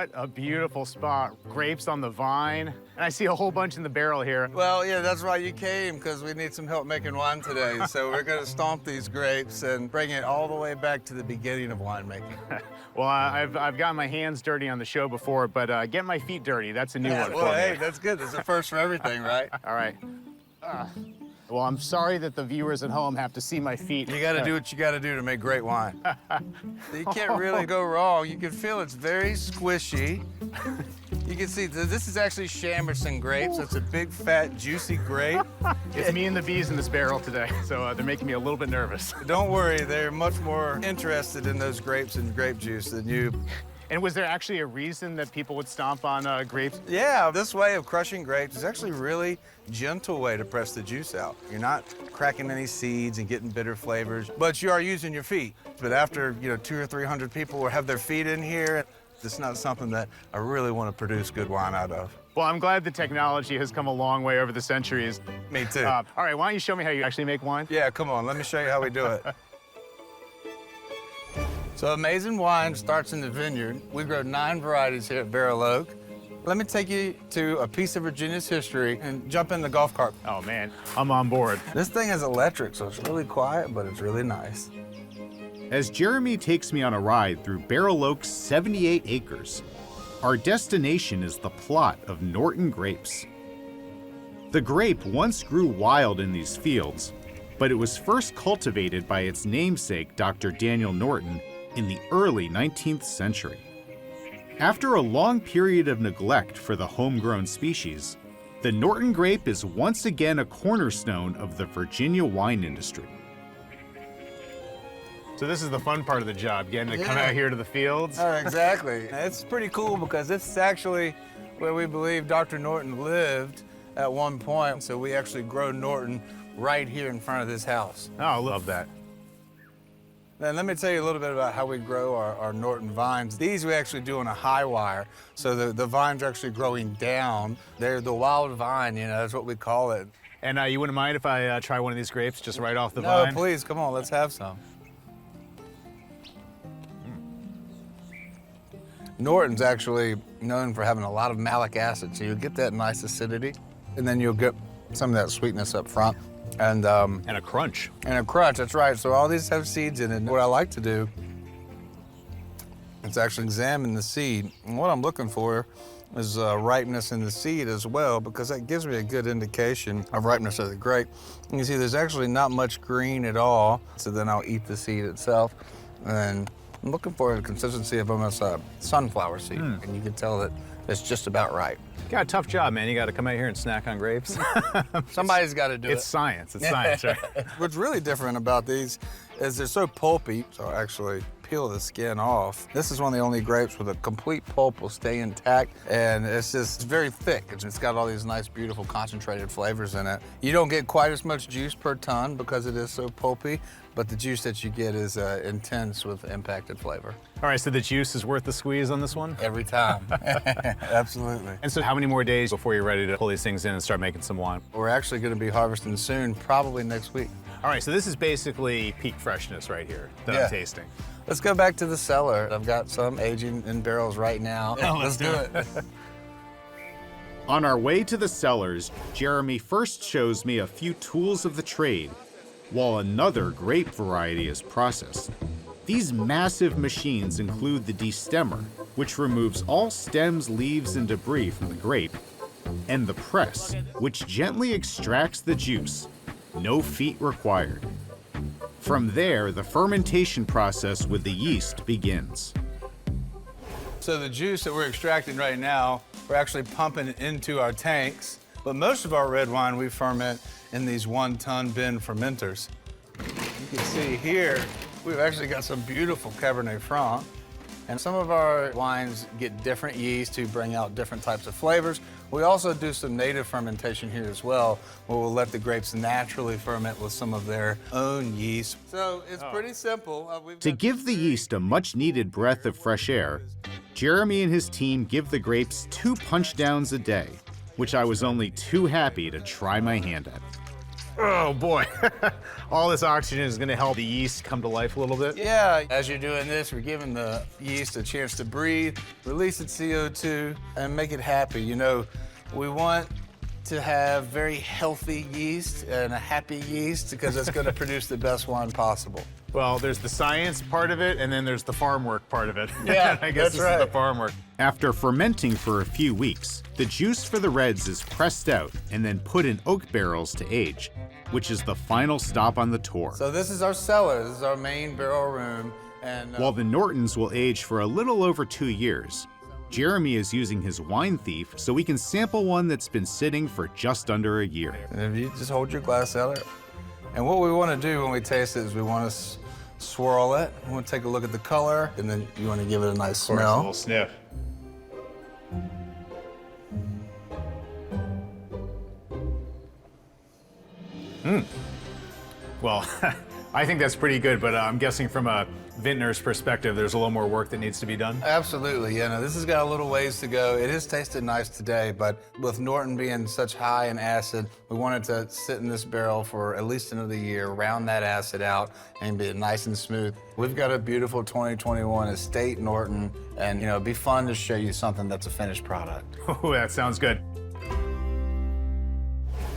What a beautiful spot. Grapes on the vine. And I see a whole bunch in the barrel here. Well, yeah, that's why you came, because we need some help making wine today. So we're going to stomp these grapes and bring it all the way back to the beginning of winemaking. Well, I've gotten my hands dirty on the show before, but get my feet dirty, that's a new one Well, for hey, me. that's good. That's a first for everything, right? All right. Well, I'm sorry that the viewers at home have to see my feet. You got to do what you got to do to make great wine. You can't really go wrong. You can feel it's very squishy. You can see this is actually Chambourcin grapes. It's a big, fat, juicy grape. It's me and the bees in this barrel today, so they're making me a little bit nervous. Don't worry, they're much more interested in those grapes and grape juice than you. And was there actually a reason that people would stomp on grapes? Yeah, this way of crushing grapes is actually a really gentle way to press the juice out. You're not cracking any seeds and getting bitter flavors, but you are using your feet. But after, 200 or 300 people will have their feet in here, it's not something that I really want to produce good wine out of. Well, I'm glad the technology has come a long way over the centuries. Me too. All right, why don't you show me how you actually make wine? Yeah, come on, let me show you how we do it. So Amazing Wine starts in the vineyard. We grow 9 varieties here at Barrel Oak. Let me take you to a piece of Virginia's history and jump in the golf cart. Oh man, I'm on board. This thing is electric, so it's really quiet, but it's really nice. As Jeremy takes me on a ride through Barrel Oak's 78 acres, our destination is the plot of Norton grapes. The grape once grew wild in these fields, but it was first cultivated by its namesake, Dr. Daniel Norton, in the early 19th century. After a long period of neglect for the homegrown species, the Norton grape is once again a cornerstone of the Virginia wine industry. So this is the fun part of the job, getting to come out here to the fields. Oh, exactly. It's pretty cool because this is actually where we believe Dr. Norton lived at one point. So we actually grow Norton right here in front of this house. Oh, I love that. Then let me tell you a little bit about how we grow our Norton vines. These we actually do on a high wire, so the vines are actually growing down. They're the wild vine, that's what we call it. And you wouldn't mind if I try one of these grapes just right off the No, vine? please, come on, let's have some. Norton's actually known for having a lot of malic acid, so you'll get that nice acidity, and then you'll get some of that sweetness up front. And a crunch. And a crunch, that's right. So all these have seeds in it. What I like to do is actually examine the seed. And what I'm looking for is ripeness in the seed as well, because that gives me a good indication of ripeness of the grape. And you see there's actually not much green at all. So then I'll eat the seed itself. And I'm looking for a consistency of almost a sunflower seed. And you can tell that it's just about right. Got a tough job, man. You got to come out here and snack on grapes. Somebody's got to do it. It's science. It's science, right? What's really different about these is they're so pulpy, so I actually peel the skin off. This is one of the only grapes where the complete pulp will stay intact, and it's very thick. It's got all these nice, beautiful, concentrated flavors in it. You don't get quite as much juice per ton because it is so pulpy, but the juice that you get is intense with impacted flavor. All right, so the juice is worth the squeeze on this one? Every time. Absolutely. And so how many more days before you're ready to pull these things in and start making some wine? We're actually going to be harvesting soon, probably next week. All right, so this is basically peak freshness right here that I'm tasting. Let's go back to the cellar. I've got some aging in barrels right now. Let's do it. On our way to the cellars, Jeremy first shows me a few tools of the trade, while another grape variety is processed. These massive machines include the destemmer, which removes all stems, leaves, and debris from the grape, and the press, which gently extracts the juice. No feet required. From there, the fermentation process with the yeast begins. So the juice that we're extracting right now, we're actually pumping into our tanks, but most of our red wine we ferment in these 1-ton bin fermenters. You can see here, we've actually got some beautiful Cabernet Franc. And some of our wines get different yeast to bring out different types of flavors. We also do some native fermentation here as well, where we'll let the grapes naturally ferment with some of their own yeast. So it's pretty simple. To give the yeast a much-needed breath of fresh air, Jeremy and his team give the grapes 2 punchdowns a day, which I was only too happy to try my hand at. Oh boy. All this oxygen is gonna help the yeast come to life a little bit. Yeah, as you're doing this, we're giving the yeast a chance to breathe, release its CO2, and make it happy. You know, we want to have very healthy yeast and a happy yeast because it's gonna produce the best wine possible. Well, there's the science part of it, and then there's the farm work part of it. Yeah, I guess that's this right. is the farm work. After fermenting for a few weeks, the juice for the reds is pressed out and then put in oak barrels to age, which is the final stop on the tour. So this is our cellar. This is our main barrel room. And While the Nortons will age for a little over 2 years, Jeremy is using his wine thief so we can sample one that's been sitting for just under a year. And if you just hold your glass out, and what we want to do when we taste it is we want to swirl it. We want to take a look at the color, and then you want to give it a nice A smell. little sniff. Well, I think that's pretty good, but I'm guessing from a vintner's perspective, there's a little more work that needs to be done. Absolutely, yeah. No, this has got a little ways to go. It has tasted nice today, but with Norton being such high in acid, we wanted to sit in this barrel for at least another year, round that acid out, and be nice and smooth. We've got a beautiful 2021 Estate Norton, and you know, it'd be fun to show you something that's a finished product. Oh, that sounds good.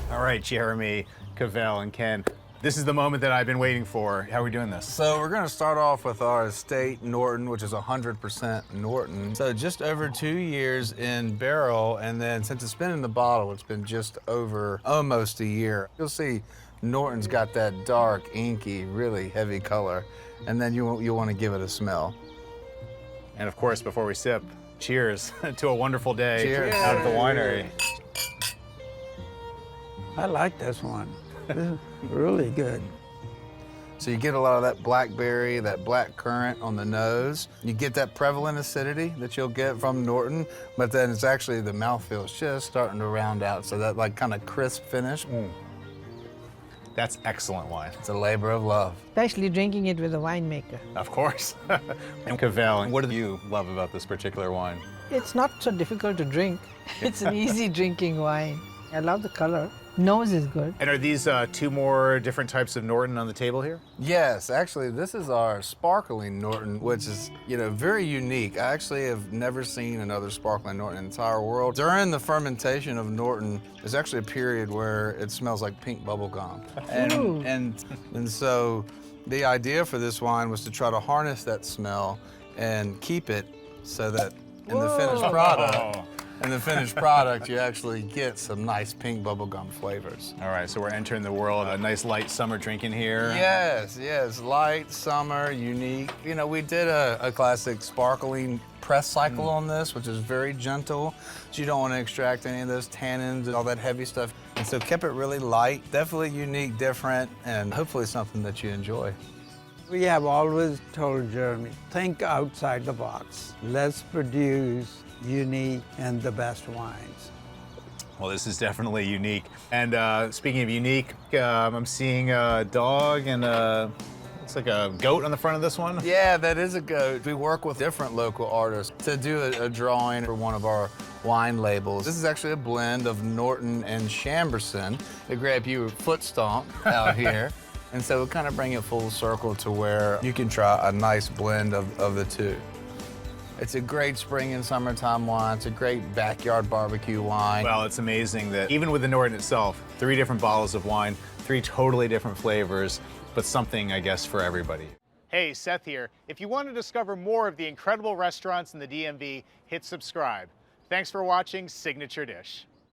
All right, Jeremy, Cavell, and Ken. This is the moment that I've been waiting for. How are we doing this? So we're gonna start off with our Estate Norton, which is 100% Norton. So just over 2 years in barrel, and then since it's been in the bottle, it's been just over almost a year. You'll see Norton's got that dark, inky, really heavy color, and then you'll wanna give it a smell. And of course, before we sip, cheers to a wonderful day Cheers. out of the winery. I like this one. This is really good. So you get a lot of that blackberry, that black currant on the nose. You get that prevalent acidity that you'll get from Norton, but then it's actually the mouthfeel is just starting to round out, so that like kind of crisp finish. That's excellent wine. It's a labor of love. Especially drinking it with a winemaker. Of course. And Cavell, what do you love about this particular wine? It's not so difficult to drink. It's an easy drinking wine. I love the color. Nose is good. And are these two more different types of Norton on the table here? Yes, actually, this is our sparkling Norton, which is, you know, very unique. I actually have never seen another sparkling Norton in the entire world. During the fermentation of Norton, there's actually a period where it smells like pink bubble gum. Ooh. And so the idea for this wine was to try to harness that smell and keep it so that in the finished product, you actually get some nice pink bubblegum flavors. All right, so we're entering the world. A nice light summer drinking here. Yes, yes, light, summer, unique. You know, we did a classic sparkling press cycle on this, which is very gentle. So you don't want to extract any of those tannins and all that heavy stuff. And so kept it really light, definitely unique, different, and hopefully something that you enjoy. We have always told Jeremy, think outside the box. Let's produce unique and the best wines. Well, this is definitely unique. And speaking of unique, I'm seeing a dog and looks like a goat on the front of this one. Yeah, that is a goat. We work with different local artists to do a drawing for one of our wine labels. This is actually a blend of Norton and Chambourcin. They grab you a foot stomp out here. And so we kind of bring it full circle to where you can try a nice blend of the two. It's a great spring and summertime wine. It's a great backyard barbecue wine. Well, it's amazing that even with the Norton itself, 3 different bottles of wine, 3 totally different flavors, but something, I guess, for everybody. Hey, Seth here. If you want to discover more of the incredible restaurants in the DMV, hit subscribe. Thanks for watching Signature Dish.